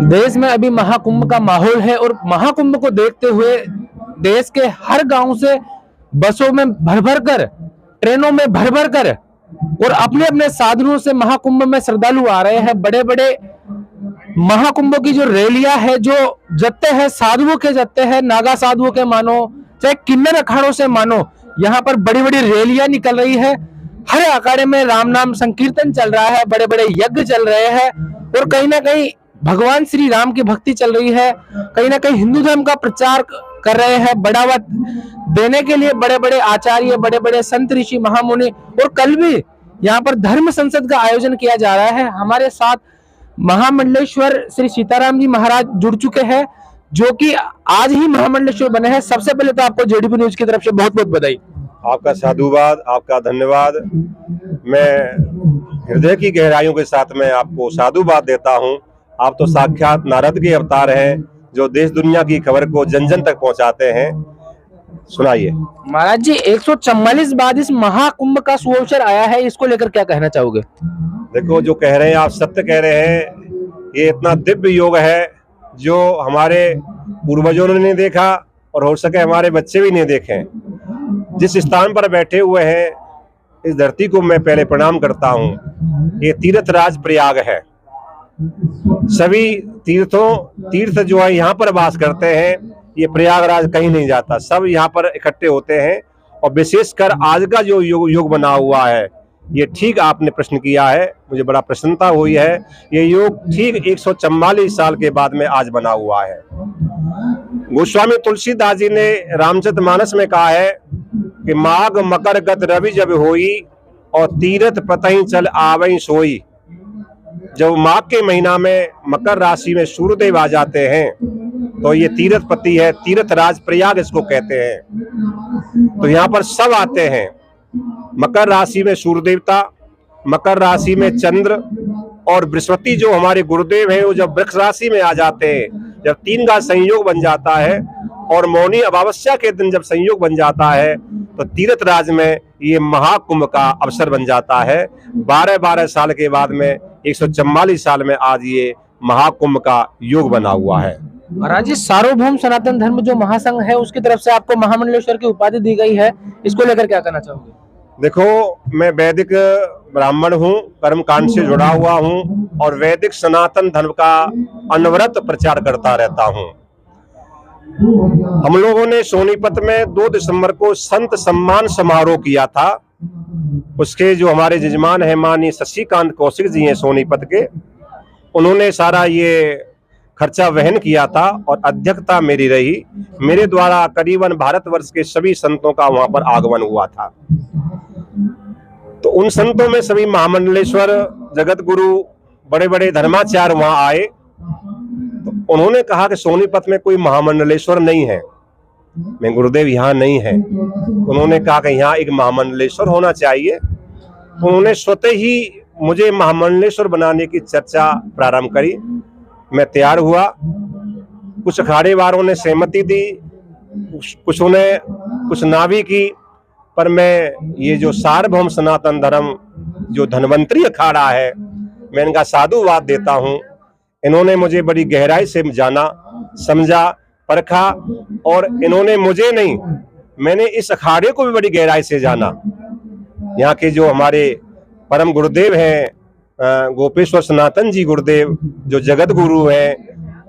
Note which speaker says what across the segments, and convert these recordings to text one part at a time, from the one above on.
Speaker 1: देश में अभी महाकुंभ का माहौल है और महाकुंभ को देखते हुए देश के हर गांव से बसों में भर भर कर, ट्रेनों में भर भर कर और अपने अपने साधनों से महाकुंभ में श्रद्धालु आ रहे हैं। बड़े बड़े महाकुंभ की जो रैलियां है, जो जत्थे हैं, साधुओं के जत्थे हैं, नागा साधुओं के मानो चाहे किन्नर अखाड़ों से मानो, यहाँ पर बड़ी बड़ी रैलियां निकल रही है। हर अखाड़े में राम नाम संकीर्तन चल रहा है, बड़े बड़े यज्ञ चल रहे हैं और कहीं ना कहीं भगवान श्री राम की भक्ति चल रही है। कहीं ना कहीं हिंदू धर्म का प्रचार कर रहे हैं, बढ़ावा देने के लिए बड़े बड़े आचार्य, बड़े बड़े संत, ऋषि, महामुनि। और कल भी यहाँ पर धर्म संसद का आयोजन किया जा रहा है। हमारे साथ महामंडलेश्वर श्री सीताराम जी महाराज जुड़ चुके हैं, जो कि आज ही महामंडलेश्वर बने हैं। सबसे पहले तो आपको जेडीपी न्यूज की तरफ से बहुत बहुत बधाई।
Speaker 2: आपका साधुवाद, आपका धन्यवाद। मैं हृदय की गहराइयों के साथ में आपको साधुवाद देता हूं। आप तो साक्षात नारद के अवतार हैं, जो देश दुनिया की खबर को जन जन तक पहुंचाते हैं। सुनाइए
Speaker 1: महाराज जी, 144 बाद इस महाकुंभ का सुअवसर आया है, इसको लेकर क्या कहना चाहोगे?
Speaker 2: देखो, जो कह रहे हैं आप सत्य कह रहे हैं। ये इतना दिव्य योग है जो हमारे पूर्वजों ने नहीं देखा और हो सके हमारे बच्चे भी नहीं देखें। जिस स्थान पर बैठे हुए हैं, इस धरती को मैं पहले प्रणाम करता हूँ। ये तीर्थ राज प्रयाग है। सभी तीर्थ जो है यहाँ पर वास करते हैं। ये प्रयागराज कहीं नहीं जाता, सब यहाँ पर इकट्ठे होते हैं। और विशेषकर आज का जो योग बना हुआ है, ये ठीक आपने प्रश्न किया है, मुझे बड़ा प्रसन्नता हुई है। ये योग ठीक 144 साल के बाद में आज बना हुआ है। गोस्वामी तुलसीदास जी ने रामचरितमानस में कहा है कि माघ मकर गत रवि जब होई और तीर्थ पतहि चल आवई सोई। जब माघ के महीना में मकर राशि में सूर्यदेव आ जाते हैं तो ये तीर्थ पति है, तीर्थ राज प्रयाग इसको कहते हैं। तो यहाँ पर सब आते हैं। मकर राशि में सूर्य देवता, मकर राशि में चंद्र और बृहस्पति जो हमारे गुरुदेव हैं, वो जब वृक्ष राशि में आ जाते हैं, जब तीन का संयोग बन जाता है और मौनी अमावस्या के दिन जब संयोग बन जाता है, तो तीर्थ राज में ये महाकुंभ का अवसर बन जाता है। 12-12 साल के बाद में 144 साल में आज ये महाकुंभ का योग बना हुआ है।
Speaker 1: महाराज जी, सार्वभौम सनातन धर्म जो महासंघ है, उसकी तरफ से आपको महामंडलेश्वर की उपाधि दी गई है, इसको लेकर क्या कहना चाहोगे?
Speaker 2: देखो, मैं वैदिक ब्राह्मण हूँ, कर्म कांड से जुड़ा हुआ हूँ और वैदिक सनातन धर्म का अनवरत प्रचार करता रहता हूँ। हम लोगों ने सोनीपत में 2 दिसंबर को संत सम्मान समारोह किया था। उसके जो हमारे जजमान है माननीय शशिकांत कौशिक जी हैं सोनीपत के, उन्होंने सारा ये खर्चा वहन किया था और अध्यक्षता मेरी रही। मेरे द्वारा करीबन भारतवर्ष के सभी संतों का वहां पर आगमन हुआ था। तो उन संतों में सभी महामंडलेश्वर, जगत गुरु, बड़े बड़े धर्माचार्य वहां आए। तो उन्होंने कहा कि सोनीपत में कोई महामंडलेश्वर नहीं है, मैं गुरुदेव यहाँ नहीं है। उन्होंने कहा कि यहाँ एक महामंडलेश्वर होना चाहिए। तो उन्होंने स्वतः ही मुझे महामंडलेश्वर बनाने की चर्चा प्रारंभ करी। मैं तैयार हुआ। कुछ अखाड़े वालों ने सहमति दी, कुछ ना भी की। पर मैं ये जो सार्वभौम सनातन धर्म जो धन्वंतरी अखाड़ा है, मैं इनका साधुवाद देता हूँ। इन्होंने मुझे बड़ी गहराई से जाना, समझा, परखा और इन्होंने मुझे नहीं, मैंने इस अखाड़े को भी बड़ी गहराई से जाना। यहाँ के जो हमारे परम गुरुदेव हैं, गोपेश्वर सनातन जी गुरुदेव जो जगत गुरु हैं,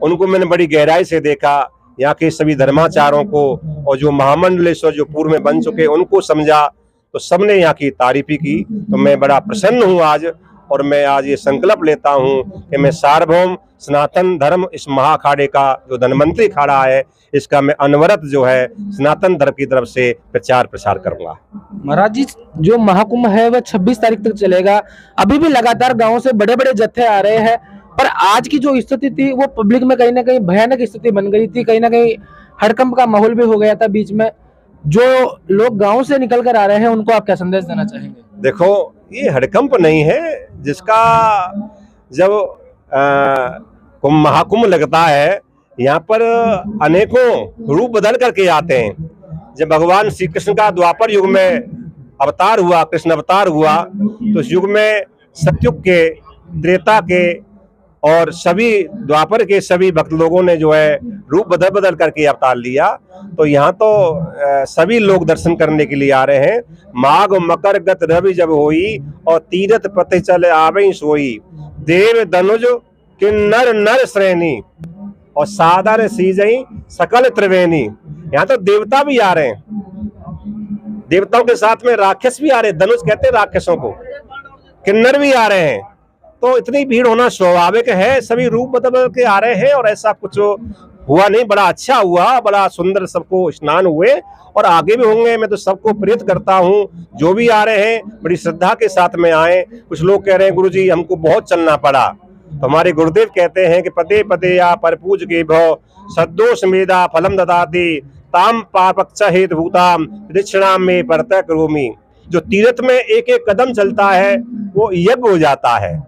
Speaker 2: उनको मैंने बड़ी गहराई से देखा। यहाँ के सभी धर्माचार्यों को और जो महामंडलेश्वर जो पूर्व में बन चुके उनको समझा। तो सबने यहाँ की तारीफी की। तो मैं बड़ा प्रसन्न हूँ आज, और मैं आज ये संकल्प लेता हूँ कि मैं सार्वभौम सनातन धर्म इस महाअखाड़े का जो धन्वंतरी अखाड़ा है, इसका मैं अनवरत जो है सनातन धर्म की तरफ से प्रचार प्रसार करूंगा।
Speaker 1: महाराज जी, जो महाकुंभ है वह 26 तारीख तक चलेगा। अभी भी लगातार गांवों से बड़े बड़े जत्थे आ रहे हैं, पर आज की जो स्थिति थी वो पब्लिक में कहीं ना कहीं भयानक स्थिति बन गई थी। कहीं ना कहीं हड़कंप का माहौल भी हो गया था बीच में। जो लोग गांव से निकल कर आ रहे हैं, उनको आप क्या संदेश देना चाहेंगे?
Speaker 2: देखो, ये हड़कंप नहीं है। जिसका जब महाकुंभ लगता है, यहाँ पर अनेकों रूप बदल करके आते हैं। जब भगवान श्री कृष्ण का द्वापर युग में अवतार हुआ, कृष्ण अवतार हुआ, तो इस युग में सतयुग के, त्रेता के और सभी द्वापर के सभी भक्त लोगों ने जो है रूप बदल बदल करके अवतार लिया। तो यहाँ तो सभी लोग दर्शन करने के लिए आ रहे हैं। माघ मकर गत रवि जब होई और तीरथ पथ चले आवे सोई, देव धनुज किन्नर नर श्रेणी और सादर सीजई सकल त्रिवेणी। यहाँ तो देवता भी आ रहे हैं, देवताओं के साथ में राक्षस भी आ रहे हैं, धनुष कहते हैं राक्षसों को, किन्नर भी आ रहे हैं। तो इतनी भीड़ होना स्वाभाविक है, सभी रूप बदल बदल के आ रहे हैं और ऐसा कुछ हुआ नहीं, बड़ा अच्छा हुआ, बड़ा सुंदर सबको स्नान हुए और आगे भी होंगे। मैं तो सबको प्रेरित करता हूँ, जो भी आ रहे हैं बड़ी श्रद्धा के साथ में आए। कुछ लोग कह रहे हैं गुरुजी हमको बहुत चलना पड़ा, तो हमारे गुरुदेव कहते हैं कि पते पते या पर पूज के भव सद्दोष मेधा फलम ददाति ताम पापक्ष हेत भूताम दक्षिणाम में परतः करोमि। जो तीर्थ में एक एक कदम चलता है वो यज्ञ हो जाता है।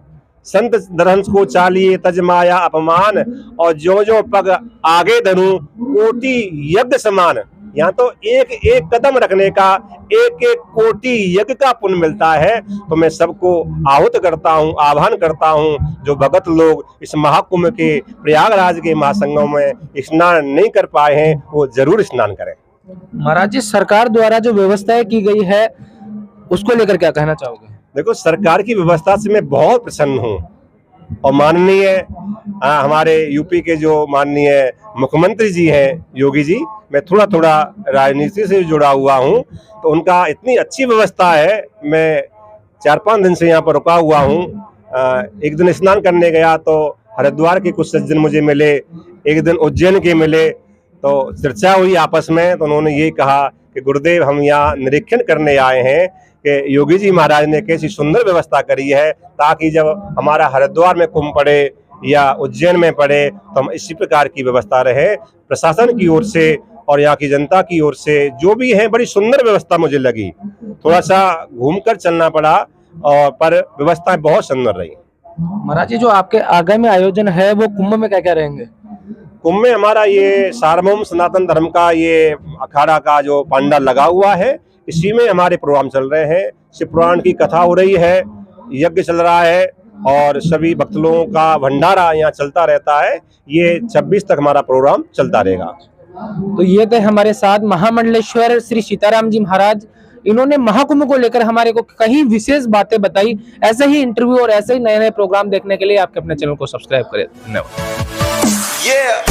Speaker 2: संत दरहंस को चालिए तज माया अपमान और जो पग आगे धनु कोटि यज्ञ समान। यहाँ तो एक एक कदम रखने का एक एक कोटि यज्ञ का पुण्य मिलता है। तो मैं सबको आहूत करता हूँ, आह्वान करता हूँ, जो भगत लोग इस महाकुंभ के प्रयागराज के महासंगम में स्नान नहीं कर पाए हैं वो जरूर स्नान करें।
Speaker 1: महाराज जी, सरकार द्वारा जो व्यवस्थाएं की गई है उसको लेकर क्या कहना चाहोगे?
Speaker 2: देखो, सरकार की व्यवस्था से मैं बहुत प्रसन्न हूँ और माननीय हमारे यूपी के जो माननीय मुख्यमंत्री जी हैं योगी जी, मैं थोड़ा थोड़ा राजनीति से जुड़ा हुआ हूँ, तो उनका इतनी अच्छी व्यवस्था है। मैं 4-5 दिन से यहाँ पर रुका हुआ हूँ। एक दिन स्नान करने गया तो हरिद्वार के कुछ सज्जन मुझे मिले, एक दिन उज्जैन के मिले, तो चर्चा हुई आपस में। तो उन्होंने ये कहा कि गुरुदेव हम यहाँ निरीक्षण करने आए हैं कि योगी जी महाराज ने कैसी सुंदर व्यवस्था करी है, ताकि जब हमारा हरिद्वार में कुंभ पड़े या उज्जैन में पड़े तो हम इसी प्रकार की व्यवस्था रहे। प्रशासन की ओर से और यहाँ की जनता की ओर से जो भी है बड़ी सुंदर व्यवस्था मुझे लगी। थोड़ा सा घूमकर चलना पड़ा और पर व्यवस्थाएं बहुत सुंदर रही।
Speaker 1: महाराज जी, जो आपके आगामी आयोजन है वो कुंभ में क्या क्या रहेंगे?
Speaker 2: कुंभ में हमारा ये सार्वभौम सनातन धर्म का ये अखाड़ा का जो पंडाल लगा हुआ है, इसी में हमारे प्रोग्राम चल रहे हैं। शिव पुराण की कथा हो रही है, यज्ञ चल रहा है और सभी भक्त लोगों का भंडारा यहाँ चलता रहता है। ये 26 तक हमारा प्रोग्राम चलता रहेगा।
Speaker 1: तो ये थे हमारे साथ महामंडलेश्वर श्री सीताराम जी महाराज। इन्होंने महाकुंभ को लेकर हमारे को कई विशेष बातें बताई। ऐसे ही इंटरव्यू और ऐसे ही नए नए प्रोग्राम देखने के लिए आपके अपने चैनल को सब्सक्राइब करें। धन्यवाद।